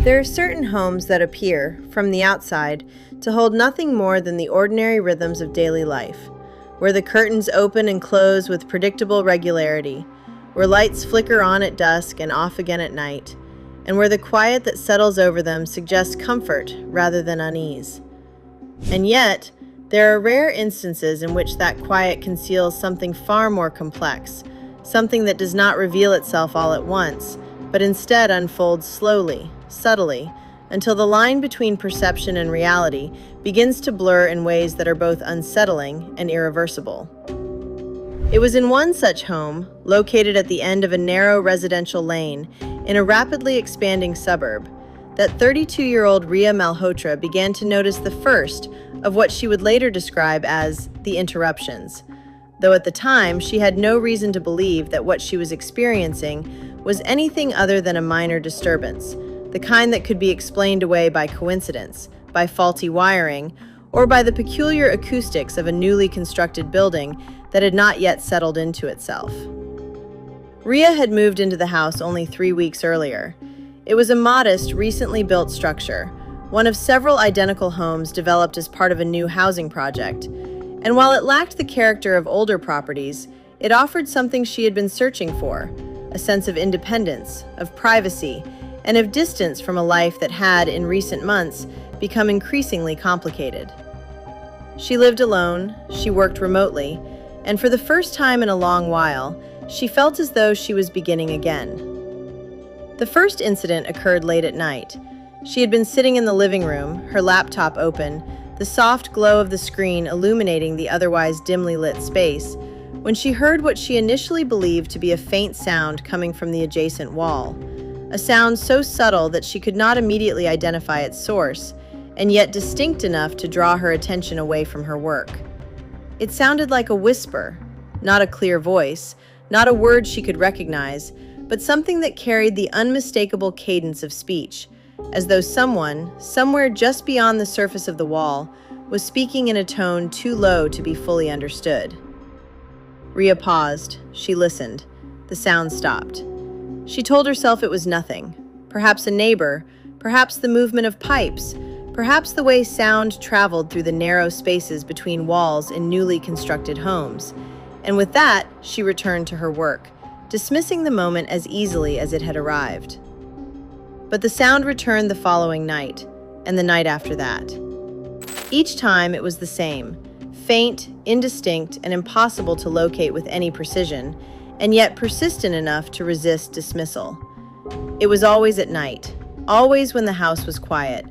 There are certain homes that appear, from the outside, to hold nothing more than the ordinary rhythms of daily life, where the curtains open and close with predictable regularity, where lights flicker on at dusk and off again at night, and where the quiet that settles over them suggests comfort rather than unease. And yet, there are rare instances in which that quiet conceals something far more complex, something that does not reveal itself all at once, but instead unfolds slowly, subtly, until the line between perception and reality begins to blur in ways that are both unsettling and irreversible. It was in one such home, located at the end of a narrow residential lane in a rapidly expanding suburb, that 32-year-old Rhea Malhotra began to notice the first of what she would later describe as the interruptions, though at the time she had no reason to believe that what she was experiencing was anything other than a minor disturbance, the kind that could be explained away by coincidence, by faulty wiring, or by the peculiar acoustics of a newly constructed building that had not yet settled into itself. Rhea had moved into the house only 3 weeks earlier. It was a modest, recently built structure, one of several identical homes developed as part of a new housing project. And while it lacked the character of older properties, it offered something she had been searching for, a sense of independence, of privacy, and of distance from a life that had, in recent months, become increasingly complicated. She lived alone, she worked remotely, and for the first time in a long while, she felt as though she was beginning again. The first incident occurred late at night. She had been sitting in the living room, her laptop open, the soft glow of the screen illuminating the otherwise dimly lit space, when she heard what she initially believed to be a faint sound coming from the adjacent wall, a sound so subtle that she could not immediately identify its source, and yet distinct enough to draw her attention away from her work. It sounded like a whisper, not a clear voice, not a word she could recognize, but something that carried the unmistakable cadence of speech, as though someone, somewhere just beyond the surface of the wall, was speaking in a tone too low to be fully understood. Rhea paused. She listened. The sound stopped. She told herself it was nothing. Perhaps a neighbor, perhaps the movement of pipes, perhaps the way sound traveled through the narrow spaces between walls in newly constructed homes. And with that, she returned to her work, dismissing the moment as easily as it had arrived. But the sound returned the following night, and the night after that. Each time it was the same, faint, indistinct, and impossible to locate with any precision, and yet persistent enough to resist dismissal. It was always at night, always when the house was quiet,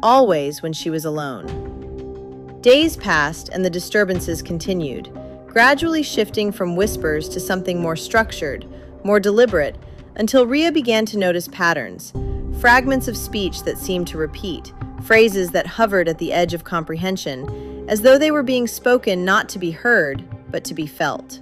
always when she was alone. Days passed and the disturbances continued, gradually shifting from whispers to something more structured, more deliberate, until Rhea began to notice patterns, fragments of speech that seemed to repeat, phrases that hovered at the edge of comprehension, as though they were being spoken not to be heard, but to be felt.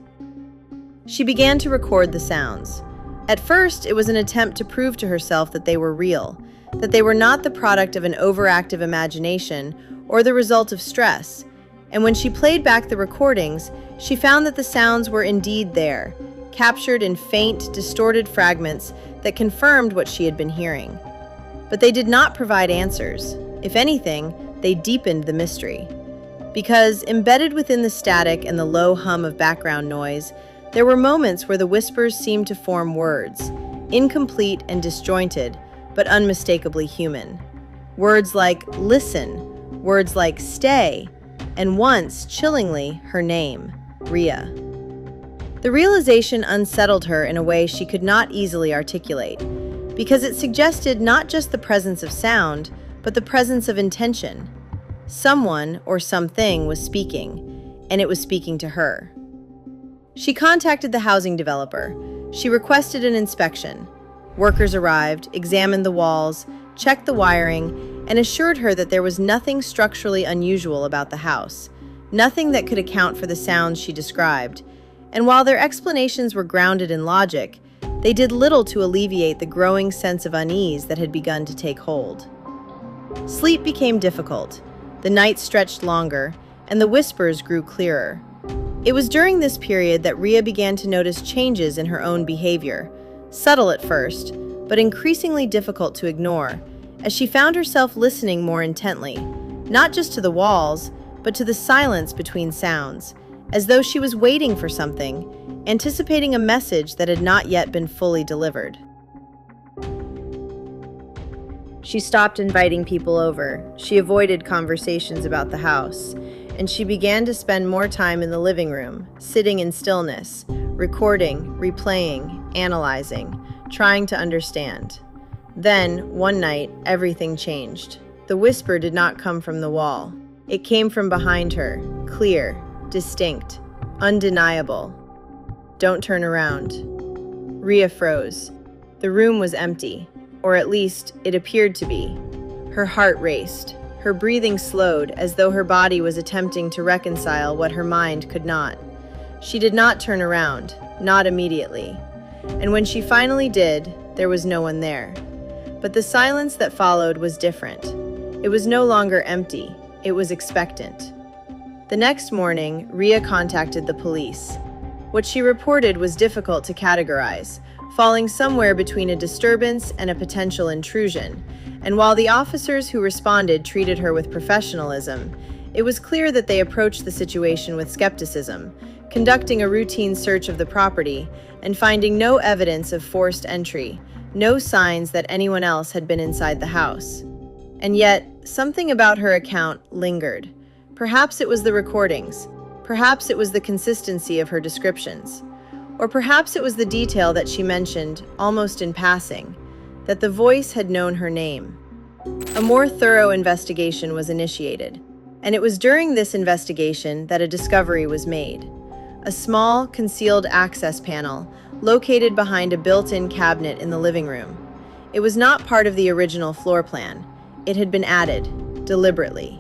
She began to record the sounds. At first, it was an attempt to prove to herself that they were real, that they were not the product of an overactive imagination or the result of stress. And when she played back the recordings, she found that the sounds were indeed there, captured in faint, distorted fragments that confirmed what she had been hearing. But they did not provide answers. If anything, they deepened the mystery. Because embedded within the static and the low hum of background noise, there were moments where the whispers seemed to form words, incomplete and disjointed, but unmistakably human. Words like listen, words like stay, and once, chillingly, her name, Rhea. The realization unsettled her in a way she could not easily articulate, because it suggested not just the presence of sound, but the presence of intention. Someone or something was speaking, and it was speaking to her. She contacted the housing developer. She requested an inspection. Workers arrived, examined the walls, checked the wiring, and assured her that there was nothing structurally unusual about the house, nothing that could account for the sounds she described. And while their explanations were grounded in logic, they did little to alleviate the growing sense of unease that had begun to take hold. Sleep became difficult. The nights stretched longer, and the whispers grew clearer. It was during this period that Rhea began to notice changes in her own behavior, subtle at first, but increasingly difficult to ignore, as she found herself listening more intently, not just to the walls, but to the silence between sounds, as though she was waiting for something, anticipating a message that had not yet been fully delivered. She stopped inviting people over. She avoided conversations about the house, and she began to spend more time in the living room, sitting in stillness, recording, replaying, analyzing, trying to understand. Then, one night, everything changed. The whisper did not come from the wall. It came from behind her, clear, distinct, undeniable. "Don't turn around." Rhea froze. The room was empty, or at least it appeared to be. Her heart raced. Her breathing slowed, as though her body was attempting to reconcile what her mind could not. She did not turn around, not immediately. And when she finally did, there was no one there. But the silence that followed was different. It was no longer empty, it was expectant. The next morning, Rhea contacted the police. What she reported was difficult to categorize, falling somewhere between a disturbance and a potential intrusion. And while the officers who responded treated her with professionalism, it was clear that they approached the situation with skepticism, conducting a routine search of the property and finding no evidence of forced entry, no signs that anyone else had been inside the house. And yet, something about her account lingered. Perhaps it was the recordings, perhaps it was the consistency of her descriptions, or perhaps it was the detail that she mentioned, almost in passing, that the voice had known her name. A more thorough investigation was initiated, and it was during this investigation that a discovery was made. A small, concealed access panel located behind a built-in cabinet in the living room. It was not part of the original floor plan. It had been added, deliberately.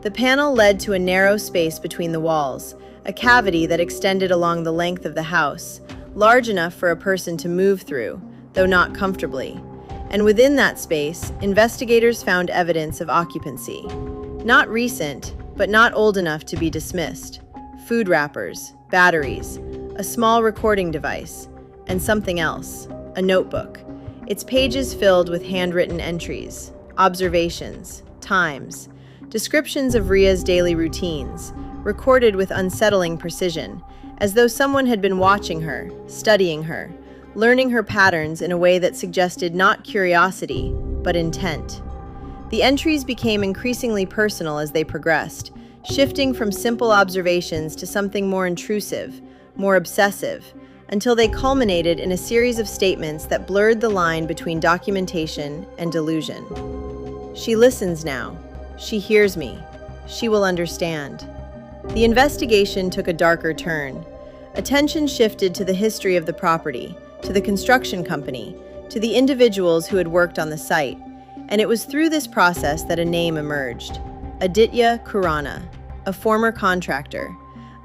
The panel led to a narrow space between the walls, a cavity that extended along the length of the house, large enough for a person to move through, though not comfortably. And within that space, investigators found evidence of occupancy. Not recent, but not old enough to be dismissed. Food wrappers, batteries, a small recording device, and something else, a notebook. Its pages filled with handwritten entries, observations, times, descriptions of Rhea's daily routines, recorded with unsettling precision, as though someone had been watching her, studying her, learning her patterns in a way that suggested not curiosity, but intent. The entries became increasingly personal as they progressed, shifting from simple observations to something more intrusive, more obsessive, until they culminated in a series of statements that blurred the line between documentation and delusion. "She listens now. She hears me. She will understand." The investigation took a darker turn. Attention shifted to the history of the property, to the construction company, to the individuals who had worked on the site, and it was through this process that a name emerged. Aditya Khurana, a former contractor,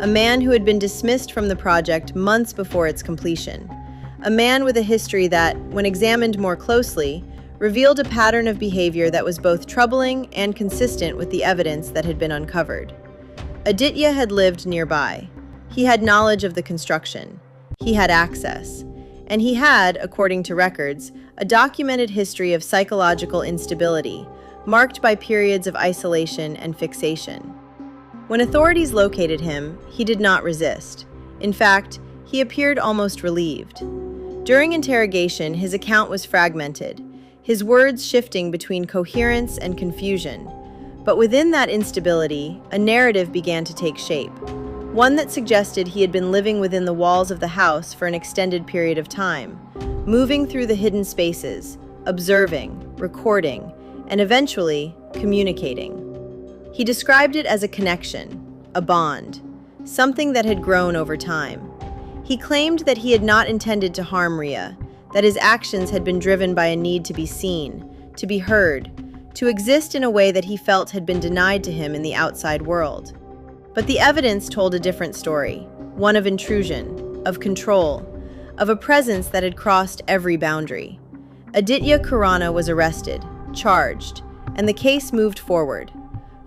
a man who had been dismissed from the project months before its completion, a man with a history that, when examined more closely, revealed a pattern of behavior that was both troubling and consistent with the evidence that had been uncovered. Aditya had lived nearby. He had knowledge of the construction. He had access. And he had, according to records, a documented history of psychological instability, marked by periods of isolation and fixation. When authorities located him, he did not resist. In fact, he appeared almost relieved. During interrogation, his account was fragmented, his words shifting between coherence and confusion. But within that instability, a narrative began to take shape, one that suggested he had been living within the walls of the house for an extended period of time, moving through the hidden spaces, observing, recording, and eventually communicating. He described it as a connection, a bond, something that had grown over time. He claimed that he had not intended to harm Rhea, that his actions had been driven by a need to be seen, to be heard, to exist in a way that he felt had been denied to him in the outside world. But the evidence told a different story, one of intrusion, of control, of a presence that had crossed every boundary. Aditya Khurana was arrested, charged, and the case moved forward.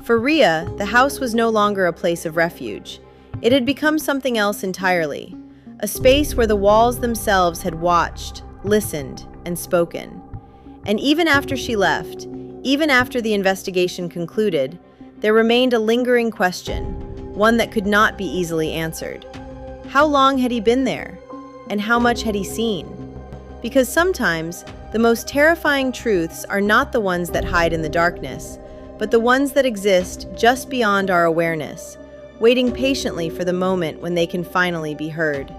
For Rhea, the house was no longer a place of refuge. It had become something else entirely, a space where the walls themselves had watched, listened, and spoken. And even after she left, even after the investigation concluded, there remained a lingering question, one that could not be easily answered. How long had he been there? And how much had he seen? Because sometimes, the most terrifying truths are not the ones that hide in the darkness, but the ones that exist just beyond our awareness, waiting patiently for the moment when they can finally be heard.